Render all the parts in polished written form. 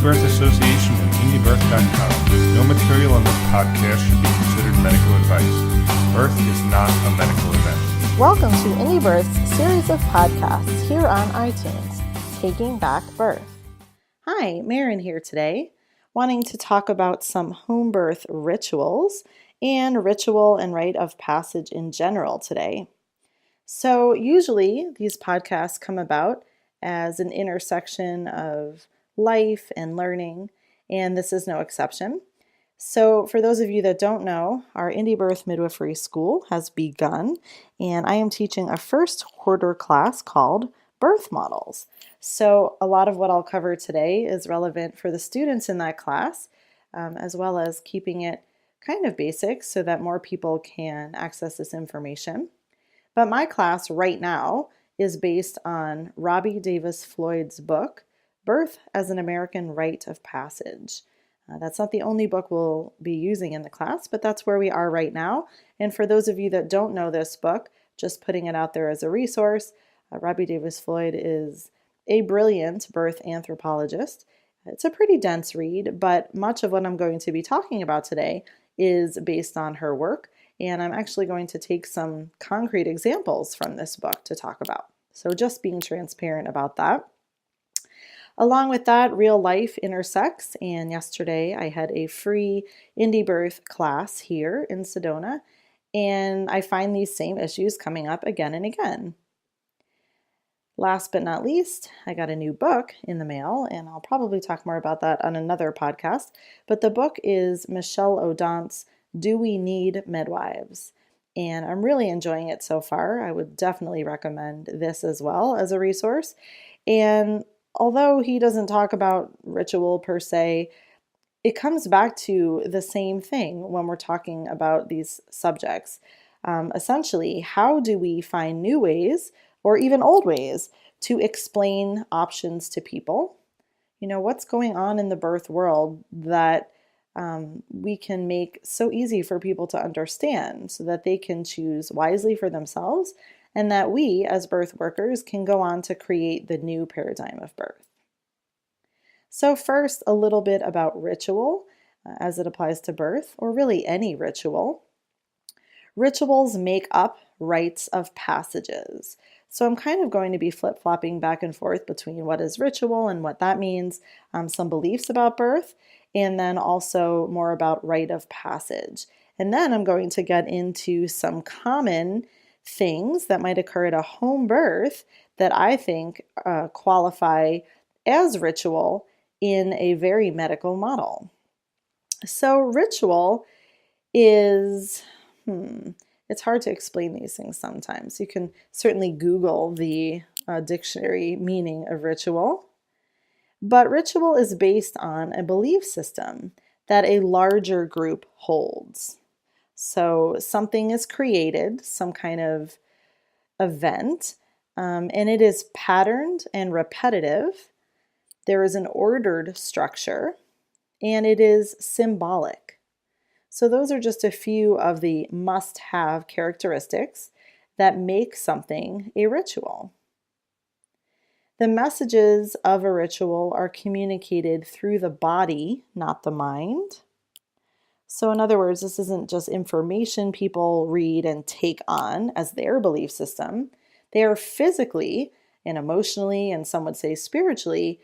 Homebirth Association and indiebirth.com. No material on this podcast should be considered medical advice. Birth is not a medical event. Welcome to IndieBirth's series of podcasts here on iTunes, Taking Back Birth. Hi, Marin here today, wanting to talk about some home birth rituals and ritual and rite of passage in general today. So usually these podcasts come about as an intersection of life and learning, and this is no exception. So for those of you that don't know, our IndieBirth Midwifery School has begun, and I am teaching a first quarter class called Birth Models. So a lot of what I'll cover today is relevant for the students in that class, as well as keeping it kind of basic so that more people can access this information. But my class right now is based on Robbie Davis Floyd's book, Birth as an American Rite of Passage. That's not the only book we'll be using in the class, but that's where we are right now. And for those of you that don't know this book, just putting it out there as a resource, Robbie Davis Floyd is a brilliant birth anthropologist. It's a pretty dense read, but much of what I'm going to be talking about today is based on her work, and I'm actually going to take some concrete examples from this book to talk about. So just being transparent about that. Along with that, real life intersects, and yesterday I had a free IndieBirth class here in Sedona, and I find these same issues coming up again and again. Last but not least, I got a new book in the mail, and I'll probably talk more about that on another podcast, but the book is Michelle O'Donnell's Do We Need Midwives? And I'm really enjoying it so far. I would definitely recommend this as well as a resource. And although he doesn't talk about ritual per se, it comes back to the same thing when we're talking about these subjects. Essentially, how do we find new ways or even old ways to explain options to people? You know, what's going on in the birth world that we can make so easy for people to understand so that they can choose wisely for themselves, and that we as birth workers can go on to create the new paradigm of birth. So first, a little bit about ritual as it applies to birth, or really any ritual. Rituals make up rites of passages. So I'm kind of going to be flip-flopping back and forth between what is ritual and what that means, some beliefs about birth, and then also more about rite of passage. And then I'm going to get into some common things that might occur at a home birth that I think qualify as ritual in a very medical model. So ritual is, it's hard to explain these things sometimes. You can certainly Google the dictionary meaning of ritual, but ritual is based on a belief system that a larger group holds. So something is created, some kind of event, and it is patterned and repetitive. There is an ordered structure, and it is symbolic. So those are just a few of the must-have characteristics that make something a ritual. The messages of a ritual are communicated through the body, not the mind. So in other words, this isn't just information people read and take on as their belief system. They are physically and emotionally, and some would say spiritually,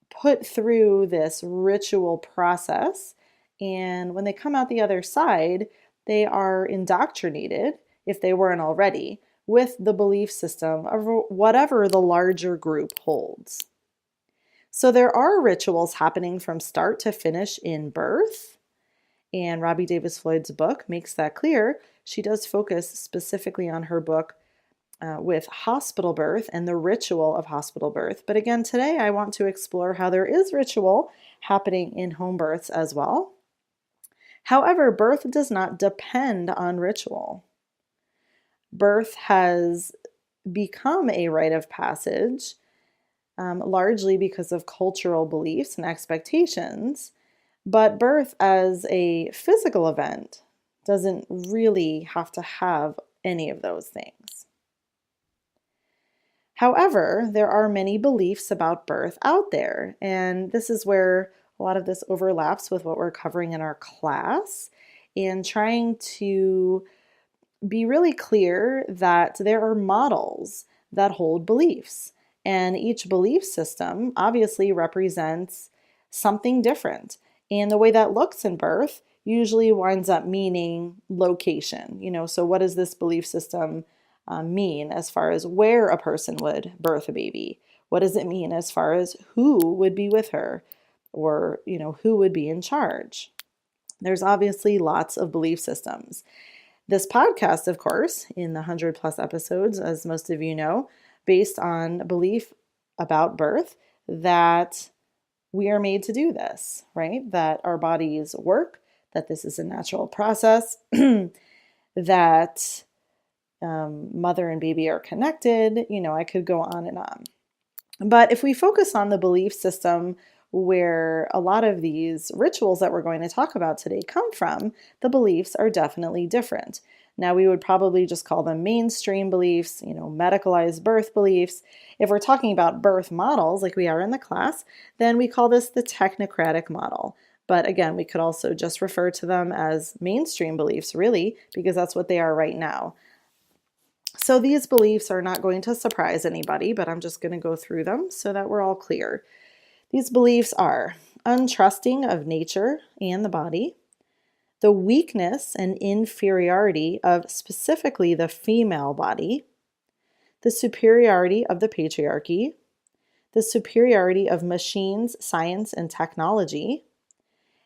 put through this ritual process. And when they come out the other side, they are indoctrinated, if they weren't already, with the belief system of whatever the larger group holds. So there are rituals happening from start to finish in birth. And Robbie Davis Floyd's book makes that clear. She does focus specifically on her book with hospital birth and the ritual of hospital birth. But again, today I want to explore how there is ritual happening in home births as well. However, birth does not depend on ritual. Birth has become a rite of passage, largely because of cultural beliefs and expectations. But birth as a physical event doesn't really have to have any of those things. However, there are many beliefs about birth out there, and this is where a lot of this overlaps with what we're covering in our class and trying to be really clear that there are models that hold beliefs, and each belief system obviously represents something different. And the way that looks in birth usually winds up meaning location. So what does this belief system mean as far as where a person would birth a baby? What does it mean as far as who would be with her, or who would be in charge? There's obviously lots of belief systems. This podcast, of course, in the 100 plus episodes, as most of you know, based on belief about birth that we are made to do this, right? That our bodies work, that this is a natural process, that mother and baby are connected. I could go on and on. But if we focus on the belief system where a lot of these rituals that we're going to talk about today come from, the beliefs are definitely different. Now, we would probably just call them mainstream beliefs, medicalized birth beliefs. If we're talking about birth models like we are in the class, then we call this the technocratic model. But again, we could also just refer to them as mainstream beliefs, really, because that's what they are right now. So these beliefs are not going to surprise anybody, but I'm just going to go through them so that we're all clear. These beliefs are untrusting of nature and the body, the weakness and inferiority of specifically the female body, the superiority of the patriarchy, the superiority of machines, science, and technology.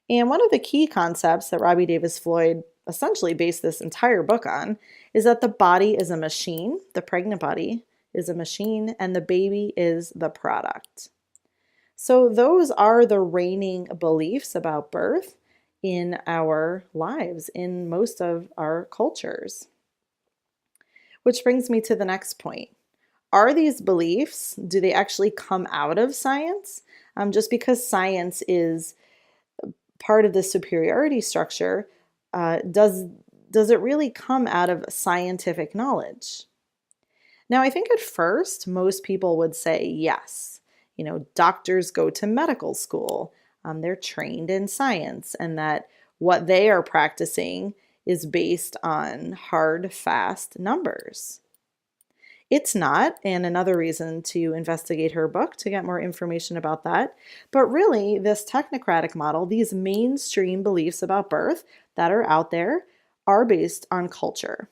And one of the key concepts that Robbie Davis Floyd essentially based this entire book on is that the body is a machine, the pregnant body is a machine, and the baby is the product. So those are the reigning beliefs about birth in our lives, in most of our cultures. Which brings me to the next point. Are these beliefs, do they actually come out of science? Just because science is part of the superiority structure, does it really come out of scientific knowledge? Now, I think at first, most people would say yes. Doctors go to medical school. They're trained in science, and that what they are practicing is based on hard, fast numbers. It's not, and another reason to investigate her book to get more information about that. But really, this technocratic model, these mainstream beliefs about birth that are out there, are based on culture.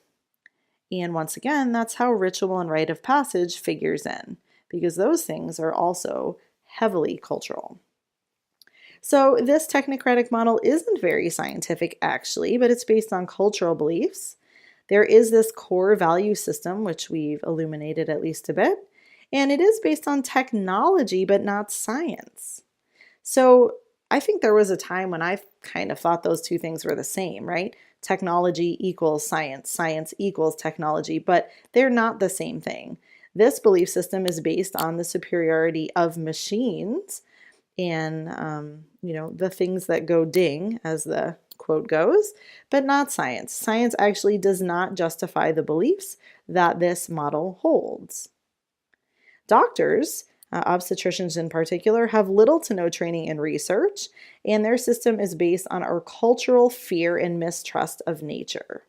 And once again, that's how ritual and rite of passage figures in, because those things are also heavily cultural. So this technocratic model isn't very scientific actually, but it's based on cultural beliefs. There is this core value system, which we've illuminated at least a bit, and it is based on technology, but not science. So I think there was a time when I kind of thought those two things were the same, right? Technology equals science, science equals technology, but they're not the same thing. This belief system is based on the superiority of machines and, the things that go ding, as the quote goes, but not science. Science actually does not justify the beliefs that this model holds. Doctors, obstetricians in particular, have little to no training in research, and their system is based on our cultural fear and mistrust of nature.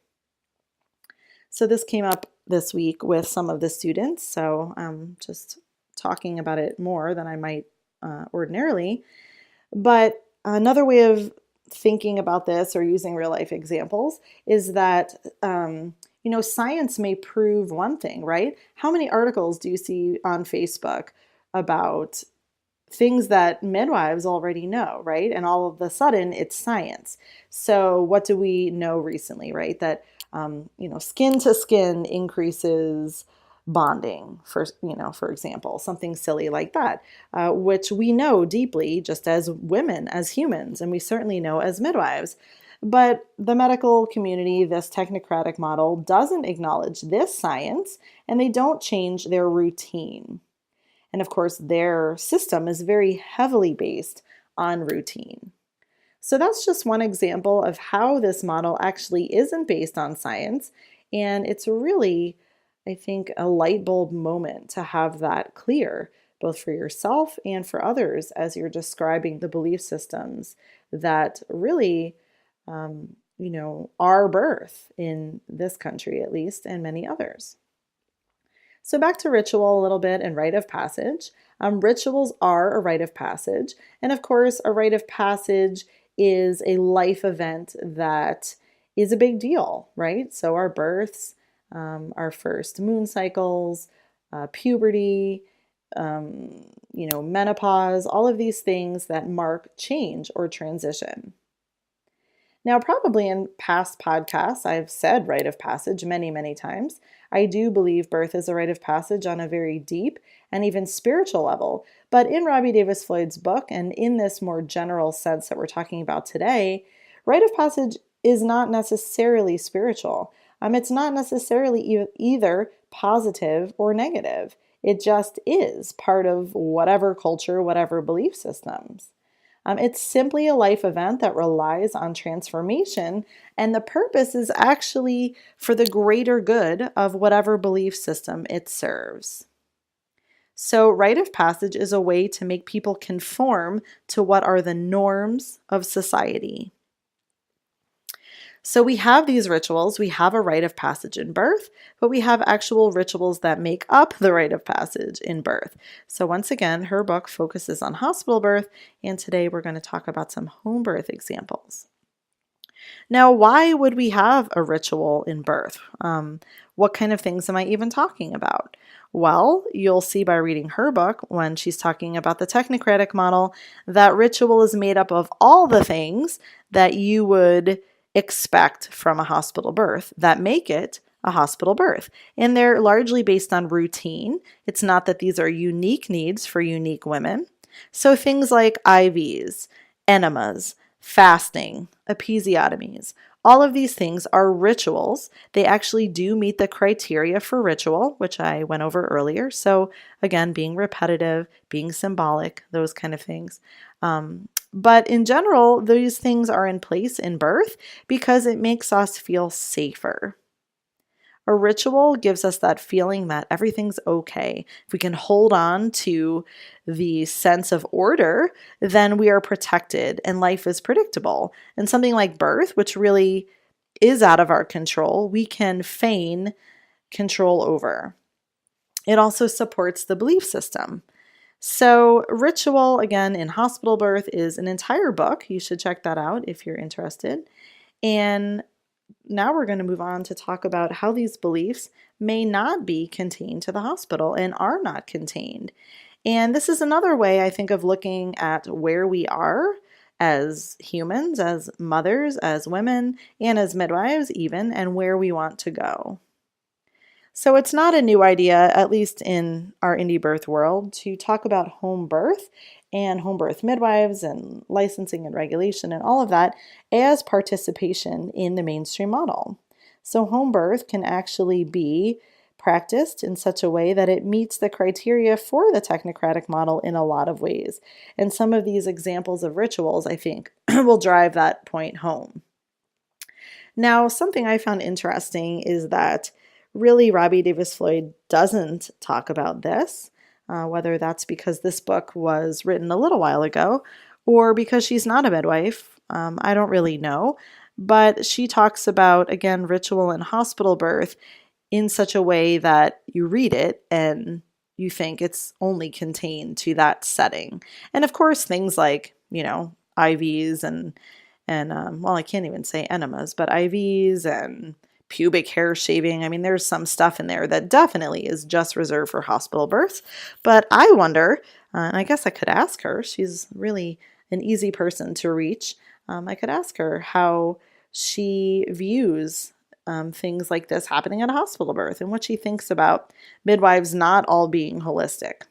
So this came up this week with some of the students, so I'm just talking about it more than I might ordinarily. But another way of thinking about this or using real life examples is that, science may prove one thing, right? How many articles do you see on Facebook about things that midwives already know, right? And all of a sudden it's science. So what do we know recently, right? That, skin to skin increases bonding, for example, something silly like that, which we know deeply just as women, as humans, and we certainly know as midwives. But the medical community, this technocratic model, doesn't acknowledge this science, and they don't change their routine. And of course, their system is very heavily based on routine. So that's just one example of how this model actually isn't based on science, and it's really I think, a light bulb moment to have that clear, both for yourself and for others as you're describing the belief systems that really, are birth in this country at least, and many others. So back to ritual a little bit and rite of passage. Rituals are a rite of passage. And of course, a rite of passage is a life event that is a big deal, right? So our births, our first moon cycles, puberty, menopause, all of these things that mark change or transition. Now, probably in past podcasts, I've said rite of passage many, many times. I do believe birth is a rite of passage on a very deep and even spiritual level. But in Robbie Davis Floyd's book, and in this more general sense that we're talking about today, rite of passage is not necessarily spiritual. It's not necessarily either positive or negative. It just is part of whatever culture, whatever belief systems. It's simply a life event that relies on transformation, and the purpose is actually for the greater good of whatever belief system it serves. So, rite of passage is a way to make people conform to what are the norms of society. So we have these rituals, we have a rite of passage in birth, but we have actual rituals that make up the rite of passage in birth. So once again, her book focuses on hospital birth, and today we're going to talk about some home birth examples. Now, why would we have a ritual in birth? What kind of things am I even talking about? Well, you'll see by reading her book when she's talking about the technocratic model that ritual is made up of all the things that you would expect from a hospital birth that make it a hospital birth. And they're largely based on routine. It's not that these are unique needs for unique women. So things like IVs, enemas, fasting, episiotomies, all of these things are rituals. They actually do meet the criteria for ritual, which I went over earlier. So again, being repetitive, being symbolic, those kind of things. But in general, these things are in place in birth because it makes us feel safer. A ritual gives us that feeling that everything's okay. If we can hold on to the sense of order, then we are protected and life is predictable. And something like birth, which really is out of our control, we can feign control over. It also supports the belief system. So ritual, again, in hospital birth is an entire book. You should check that out if you're interested. And now we're going to move on to talk about how these beliefs may not be contained to the hospital and are not contained. And this is another way, I think, of looking at where we are as humans, as mothers, as women, and as midwives even, and where we want to go. So it's not a new idea, at least in our indie birth world, to talk about home birth and home birth midwives and licensing and regulation and all of that as participation in the mainstream model. So home birth can actually be practiced in such a way that it meets the criteria for the technocratic model in a lot of ways. And some of these examples of rituals, I think, will drive that point home. Now, something I found interesting is that really, Robbie Davis Floyd doesn't talk about this, whether that's because this book was written a little while ago or because she's not a midwife. I don't really know. But she talks about, again, ritual and hospital birth in such a way that you read it and you think it's only contained to that setting. And of course, things like, IVs and I can't even say enemas, but IVs and pubic hair shaving. I mean, there's some stuff in there that definitely is just reserved for hospital births. But I wonder, and I guess I could ask her, she's really an easy person to reach. I could ask her how she views things like this happening at a hospital birth and what she thinks about midwives not all being holistic.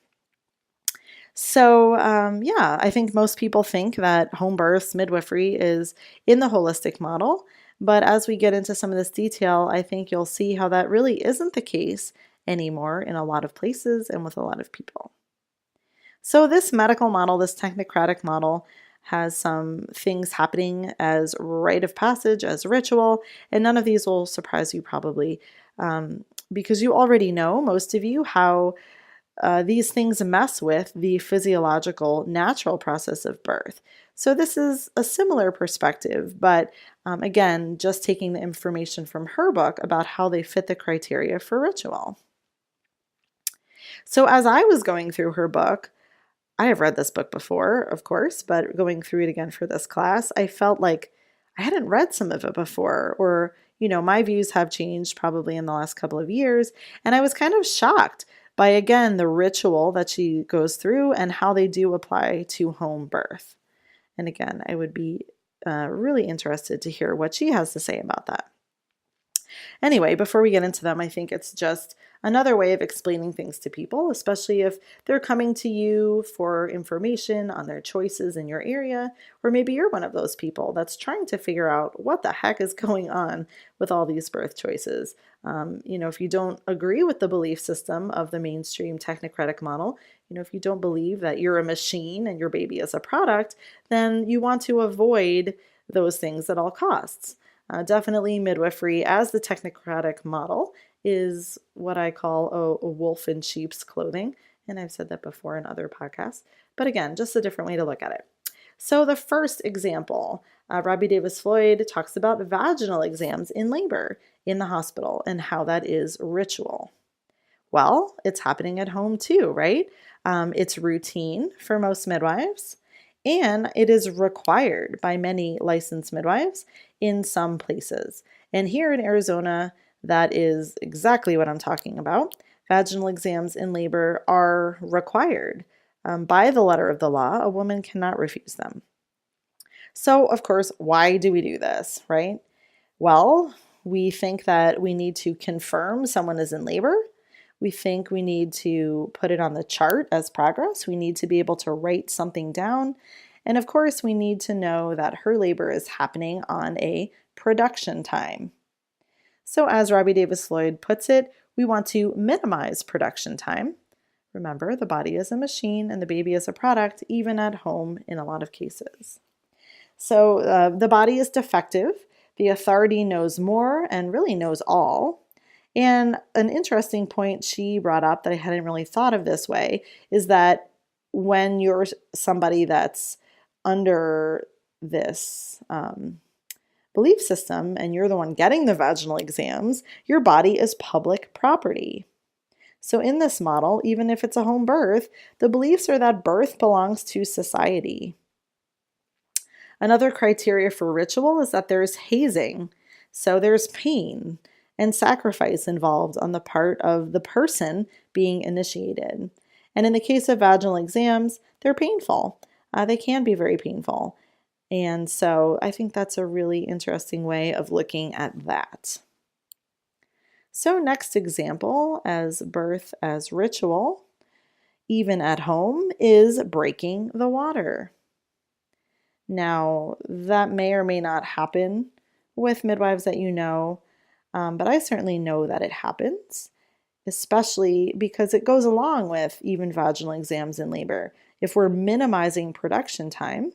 So, I think most people think that home births, midwifery is in the holistic model. But as we get into some of this detail, I think you'll see how that really isn't the case anymore in a lot of places and with a lot of people. So this medical model, this technocratic model, has some things happening as rite of passage, as ritual, and none of these will surprise you probably. because you already know, most of you, how these things mess with the physiological, natural process of birth. So this is a similar perspective, but again, just taking the information from her book about how they fit the criteria for ritual. So as I was going through her book, I have read this book before, of course, but going through it again for this class, I felt like I hadn't read some of it before, or, my views have changed probably in the last couple of years. And I was kind of shocked by, again, the ritual that she goes through and how they do apply to home birth. And again, I would be really interested to hear what she has to say about that. Anyway, before we get into them, I think it's just another way of explaining things to people, especially if they're coming to you for information on their choices in your area, or maybe you're one of those people that's trying to figure out what the heck is going on with all these birth choices. If you don't agree with the belief system of the mainstream technocratic model, if you don't believe that you're a machine and your baby is a product, then you want to avoid those things at all costs. Definitely midwifery as the technocratic model is what I call a wolf in sheep's clothing. And I've said that before in other podcasts. But again, just a different way to look at it. So the first example, Robbie Davis Floyd talks about vaginal exams in labor in the hospital and how that is ritual. Well, it's happening at home too, right? It's routine for most midwives. And it is required by many licensed midwives in some places. And here in Arizona, that is exactly what I'm talking about. Vaginal exams in labor are required. By the letter of the law, a woman cannot refuse them. So, of course, why do we do this, right? Well, we think that we need to confirm someone is in labor. We think we need to put it on the chart as progress. We need to be able to write something down. And of course, we need to know that her labor is happening on a production time. So as Robbie Davis Floyd puts it, we want to minimize production time. Remember, the body is a machine and the baby is a product, even at home in a lot of cases. So the body is defective. The authority knows more and really knows all. And an interesting point she brought up that I hadn't really thought of this way is that when you're somebody that's under this belief system and you're the one getting the vaginal exams, your body is public property. So in this model, even if it's a home birth, the beliefs are that birth belongs to society. Another criteria for ritual is that there's hazing. So there's pain and sacrifice involved on the part of the person being initiated. And in the case of vaginal exams, they're painful. They can be very painful. And so I think that's a really interesting way of looking at that. So next example as birth as ritual, even at home, is breaking the water. Now, that may or may not happen with midwives that you know, but I certainly know that it happens, especially because it goes along with even vaginal exams in labor. If we're minimizing production time,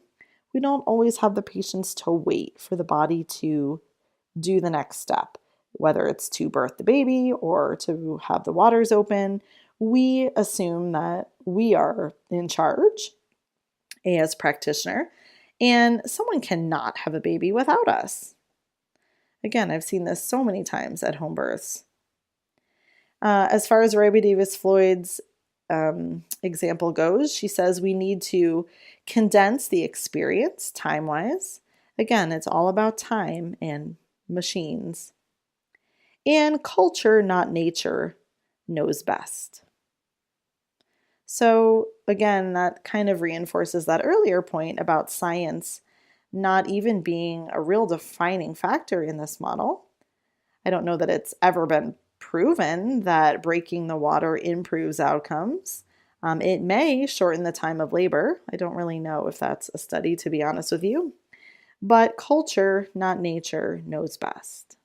we don't always have the patience to wait for the body to do the next step, whether it's to birth the baby or to have the waters open. We assume that we are in charge as practitioner, and someone cannot have a baby without us. Again, I've seen this so many times at home births. As far as Robbie Davis Floyd's example goes, she says we need to condense the experience time-wise. Again, it's all about time and machines. And culture, not nature, knows best. So again, that kind of reinforces that earlier point about science not even being a real defining factor in this model. I don't know that it's ever been proven that breaking the water improves outcomes. It may shorten the time of labor. I don't really know if that's a study, to be honest with you. But culture, not nature, knows best.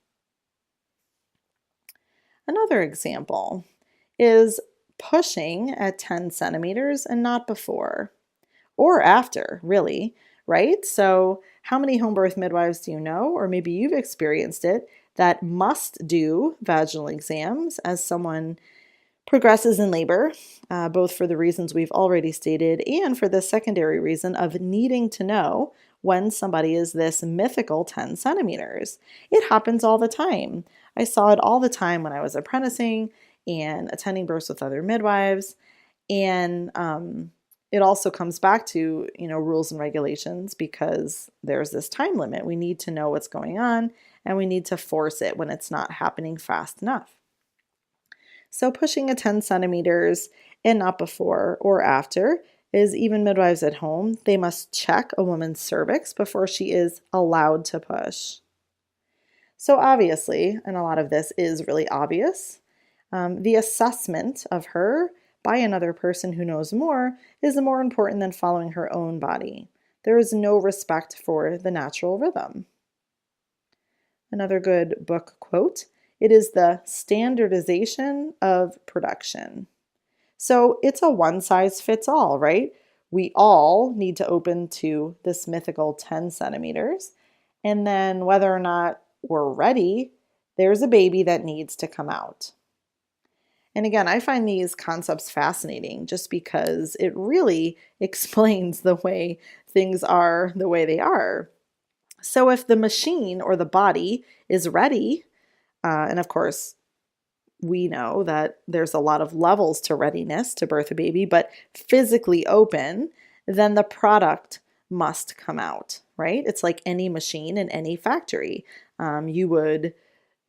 Another example is pushing at 10 centimeters and not before or after, really, right? So How many home birth midwives do you know, or maybe you've experienced it, that must do vaginal exams as someone progresses in labor, both for the reasons we've already stated and for the secondary reason of needing to know when somebody is this mythical 10 centimeters? It happens all the time. I saw it all the time when I was apprenticing and attending births with other midwives. And it also comes back to, rules and regulations, because there's this time limit. We need to know what's going on, and we need to force it when it's not happening fast enough. So pushing a 10 centimeters and not before or after is, even midwives at home, they must check a woman's cervix before she is allowed to push. So obviously, and a lot of this is really obvious, the assessment of her by another person who knows more is more important than following her own body. There is no respect for the natural rhythm. Another good book quote: it is the standardization of production. So it's a one size fits all, right? We all need to open to this mythical 10 centimeters. And then whether or not we're ready, there's a baby that needs to come out. And again, I find these concepts fascinating just because it really explains the way things are the way they are. So if the machine or the body is ready, and of course, we know that there's a lot of levels to readiness to birth a baby, but physically open, then the product must come out, right? It's like any machine in any factory. You would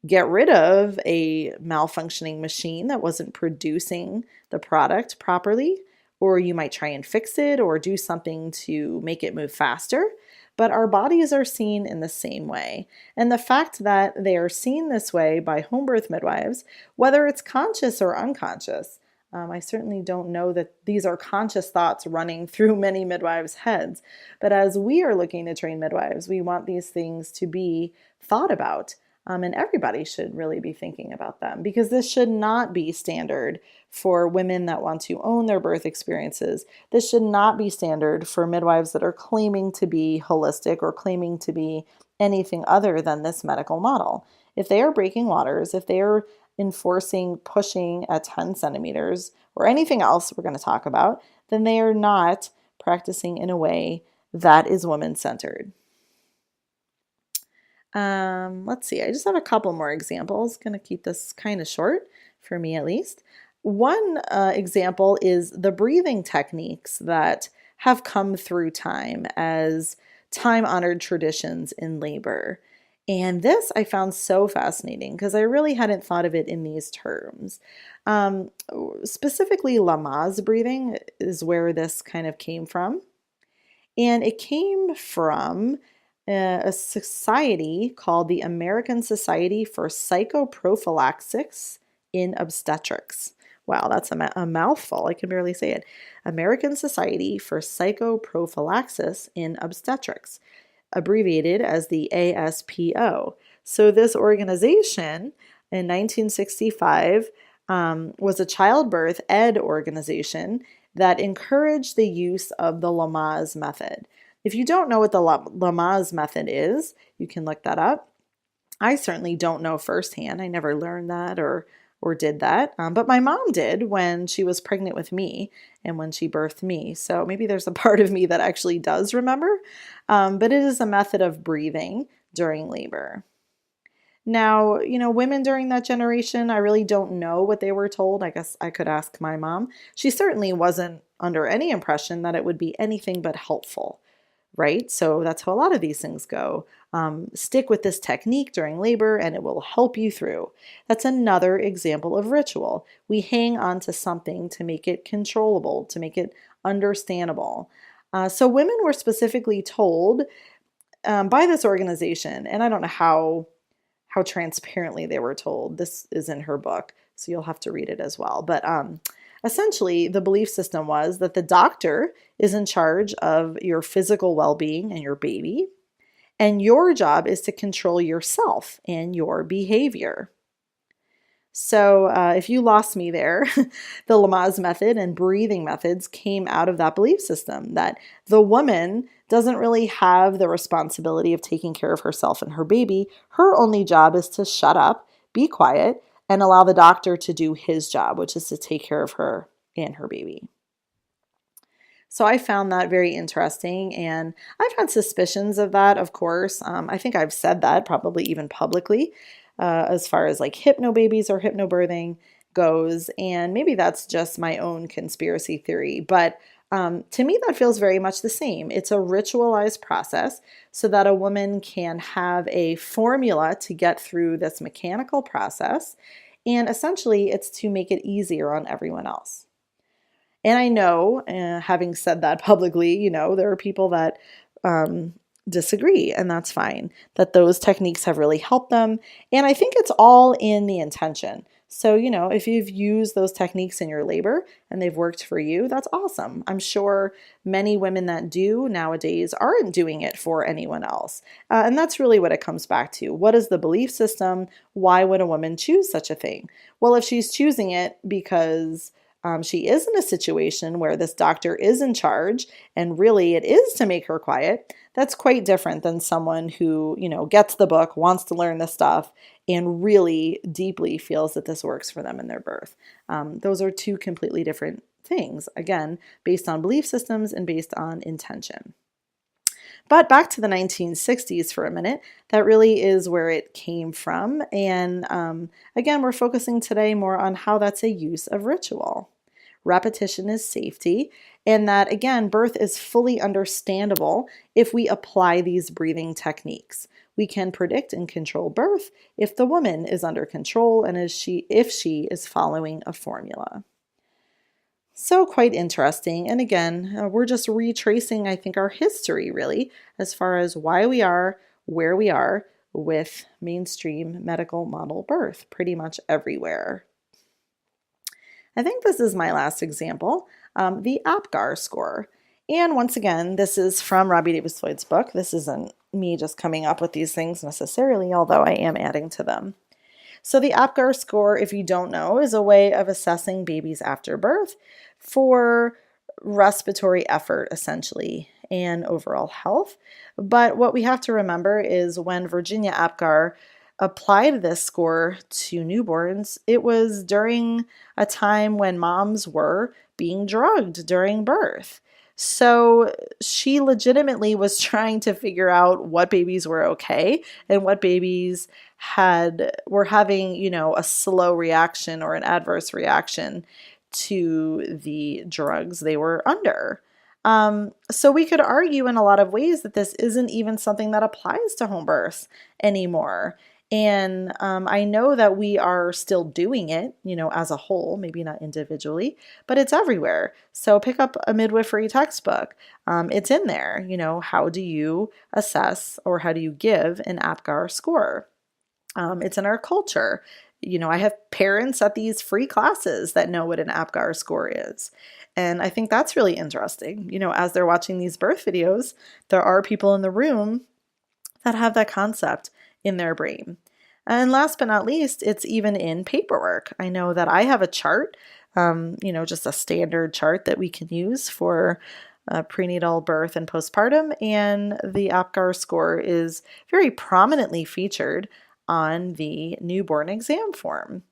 get rid of a malfunctioning machine that wasn't producing the product properly, or you might try and fix it or do something to make it move faster. But our bodies are seen in the same way. And the fact that they are seen this way by home birth midwives, whether it's conscious or unconscious, I certainly don't know that these are conscious thoughts running through many midwives' heads. But as we are looking to train midwives, we want these things to be thought about. And everybody should really be thinking about them, because this should not be standard for women that want to own their birth experiences. This should not be standard for midwives that are claiming to be holistic or claiming to be anything other than this medical model. If they are breaking waters, if they are enforcing pushing at 10 centimeters or anything else we're going to talk about, then they are not practicing in a way that is woman-centered. Let's see, I just have a couple more examples. Going to keep this kind of short, for me at least. One example is the breathing techniques that have come through time as time-honored traditions in labor. And this I found so fascinating because I really hadn't thought of it in these terms. Specifically, Lamaze breathing is where this kind of came from. And it came from a society called the American Society for Psychoprophylaxis in Obstetrics. Wow, that's a mouthful. I can barely say it. American Society for Psychoprophylaxis in Obstetrics, abbreviated as the ASPO. So this organization in 1965 was a childbirth ed organization that encouraged the use of the Lamaze method. If you don't know what the Lamaze method is, you can look that up. I certainly don't know firsthand. I never learned that or did that. But my mom did when she was pregnant with me and when she birthed me. So maybe there's a part of me that actually does remember. But it is a method of breathing during labor. Now, women during that generation, I really don't know what they were told. I guess I could ask my mom. She certainly wasn't under any impression that it would be anything but helpful. Right? So that's how a lot of these things go. Stick with this technique during labor and it will help you through. That's another example of ritual. We hang on to something to make it controllable, to make it understandable. So women were specifically told by this organization, and I don't know how transparently they were told. This is in her book, so you'll have to read it as well. But essentially, the belief system was that the doctor is in charge of your physical well-being and your baby, and your job is to control yourself and your behavior. So if you lost me there, the Lamaze method and breathing methods came out of that belief system that the woman doesn't really have the responsibility of taking care of herself and her baby. Her only job is to shut up, be quiet, and allow the doctor to do his job, which is to take care of her and her baby. So I found that very interesting, and I've had suspicions of that, of course. I think I've said that probably even publicly, as far as like hypnobabies or hypnobirthing goes, and maybe that's just my own conspiracy theory, but to me that feels very much the same. It's a ritualized process so that a woman can have a formula to get through this mechanical process, and essentially it's to make it easier on everyone else. And I know, having said that publicly, there are people that disagree, and that's fine, that those techniques have really helped them. And I think it's all in the intention. So, if you've used those techniques in your labor and they've worked for you, that's awesome. I'm sure many women that do nowadays aren't doing it for anyone else. And that's really what it comes back to. What is the belief system? Why would a woman choose such a thing? Well, if she's choosing it because she is in a situation where this doctor is in charge and really it is to make her quiet, that's quite different than someone who, gets the book, wants to learn this stuff, and really deeply feels that this works for them in their birth. Those are two completely different things, again, based on belief systems and based on intention. But back to the 1960s for a minute, that really is where it came from. And again, we're focusing today more on how that's a use of ritual. Repetition is safety, and that, again, birth is fully understandable if we apply these breathing techniques. We can predict and control birth if the woman is under control and if she is following a formula. So quite interesting. And again, we're just retracing, I think, our history really, as far as why we are where we are with mainstream medical model birth pretty much everywhere. I think this is my last example, the APGAR score. And once again, this is from Robbie Davis Floyd's book. This isn't me just coming up with these things necessarily, although I am adding to them. So the APGAR score, if you don't know, is a way of assessing babies after birth for respiratory effort, essentially, and overall health. But what we have to remember is when Virginia APGAR applied this score to newborns, it was during a time when moms were being drugged during birth. So she legitimately was trying to figure out what babies were okay and what babies were having, a slow reaction or an adverse reaction to the drugs they were under. So we could argue in a lot of ways that this isn't even something that applies to home births anymore. And I know that we are still doing it, as a whole, maybe not individually, but it's everywhere. So pick up a midwifery textbook. It's in there. How do you assess or how do you give an APGAR score? It's in our culture. I have parents at these free classes that know what an APGAR score is. And I think that's really interesting. As they're watching these birth videos, there are people in the room that have that concept in their brain. And last but not least, it's even in paperwork. I know that I have a chart, just a standard chart that we can use for prenatal birth and postpartum, and the APGAR score is very prominently featured on the newborn exam form.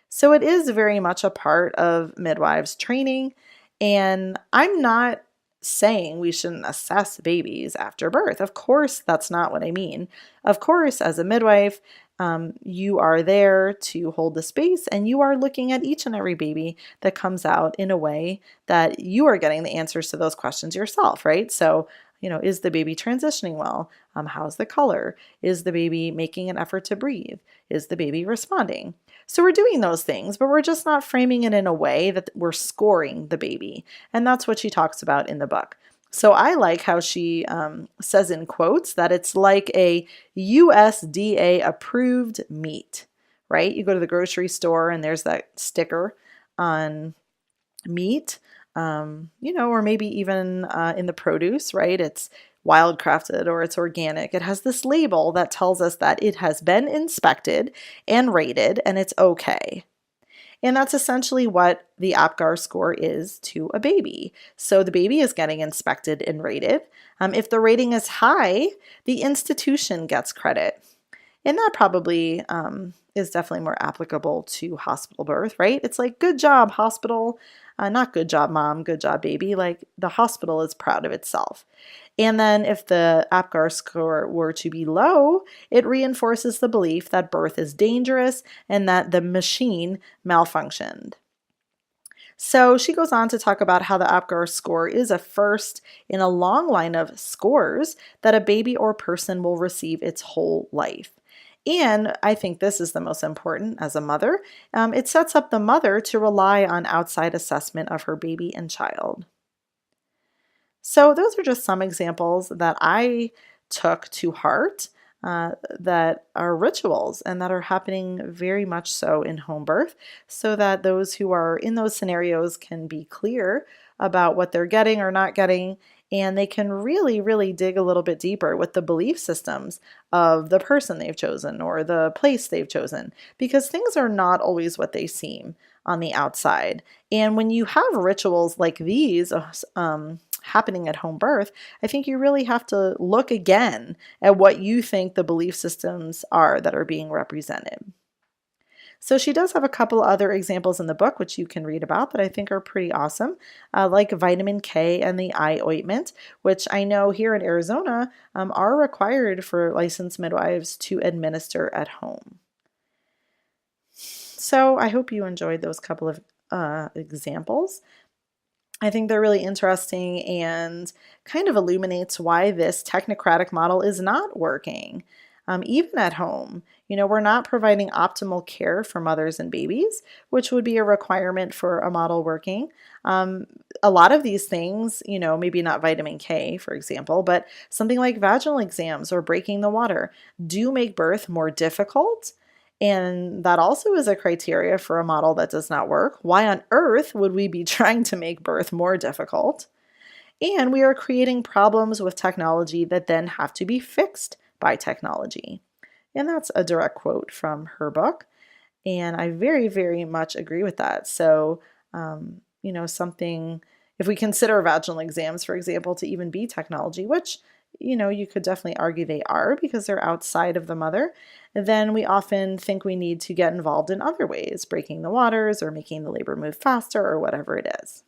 So it is very much a part of midwives' training, and I'm not saying we shouldn't assess babies after birth. Of course, that's not what I mean. Of course, as a midwife, you are there to hold the space and you are looking at each and every baby that comes out in a way that you are getting the answers to those questions yourself, right? So, is the baby transitioning well? How's the color? Is the baby making an effort to breathe? Is the baby responding? So we're doing those things, but we're just not framing it in a way that we're scoring the baby. And that's what she talks about in the book. So I like how she says in quotes that it's like a USDA approved meat, right? You go to the grocery store and there's that sticker on meat, or maybe even in the produce, right? It's wildcrafted or it's organic. It has this label that tells us that it has been inspected and rated and it's okay, And that's essentially what the APGAR score is to a baby. So the baby is getting inspected and rated. If the rating is high, the institution gets credit. And that probably is definitely more applicable to hospital birth, right? It's like, good job, hospital. Not good job, mom, good job, baby. Like the hospital is proud of itself. And then if the APGAR score were to be low, it reinforces the belief that birth is dangerous and that the machine malfunctioned. So she goes on to talk about how the APGAR score is a first in a long line of scores that a baby or person will receive its whole life. And I think this is the most important as a mother. It sets up the mother to rely on outside assessment of her baby and child. So those are just some examples that I took to heart that are rituals and that are happening very much so in home birth, so that those who are in those scenarios can be clear about what they're getting or not getting, and they can really, really dig a little bit deeper with the belief systems of the person they've chosen or the place they've chosen, because things are not always what they seem on the outside. And when you have rituals like these, happening at home birth, I think you really have to look again at what you think the belief systems are that are being represented. So she does have a couple other examples in the book, which you can read about, that I think are pretty awesome, like vitamin K and the eye ointment, which I know here in Arizona are required for licensed midwives to administer at home. So I hope you enjoyed those couple of examples. I think they're really interesting and kind of illuminates why this technocratic model is not working, even at home. We're not providing optimal care for mothers and babies, which would be a requirement for a model working. A lot of these things, maybe not vitamin K, for example, but something like vaginal exams or breaking the water do make birth more difficult. And that also is a criteria for a model that does not work. Why on earth would we be trying to make birth more difficult? And we are creating problems with technology that then have to be fixed by technology. And that's a direct quote from her book. And I very, very much agree with that. So, if we consider vaginal exams, for example, to even be technology, which you could definitely argue they are because they're outside of the mother, then we often think we need to get involved in other ways, breaking the waters or making the labor move faster or whatever it is.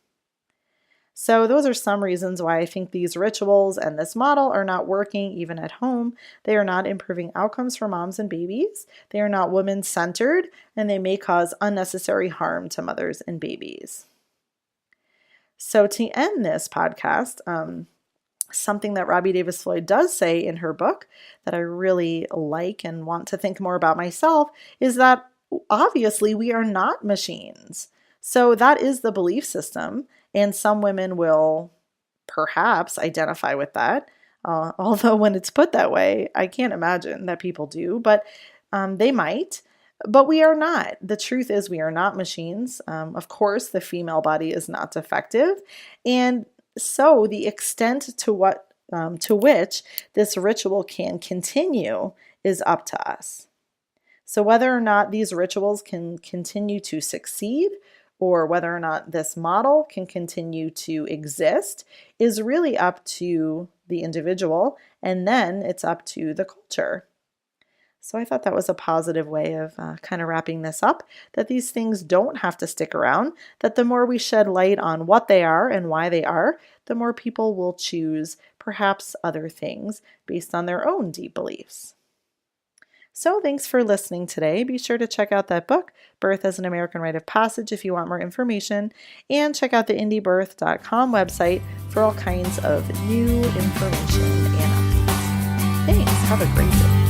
So those are some reasons why I think these rituals and this model are not working even at home. They are not improving outcomes for moms and babies. They are not women-centered, and they may cause unnecessary harm to mothers and babies. So to end this podcast, something that Robbie Davis Floyd does say in her book that I really like and want to think more about myself is that obviously we are not machines. So that is the belief system, and some women will perhaps identify with that. Although when it's put that way, I can't imagine that people do, but they might. But we are not. The truth is we are not machines. Of course, the female body is not defective, and so the extent to which this ritual can continue is up to us. So whether or not these rituals can continue to succeed or whether or not this model can continue to exist is really up to the individual, and then it's up to the culture. So I thought that was a positive way of kind of wrapping this up, that these things don't have to stick around, that the more we shed light on what they are and why they are, the more people will choose perhaps other things based on their own deep beliefs. So thanks for listening today. Be sure to check out that book, Birth as an American Rite of Passage, if you want more information, and check out the indiebirth.com website for all kinds of new information and updates. Thanks. Have a great day.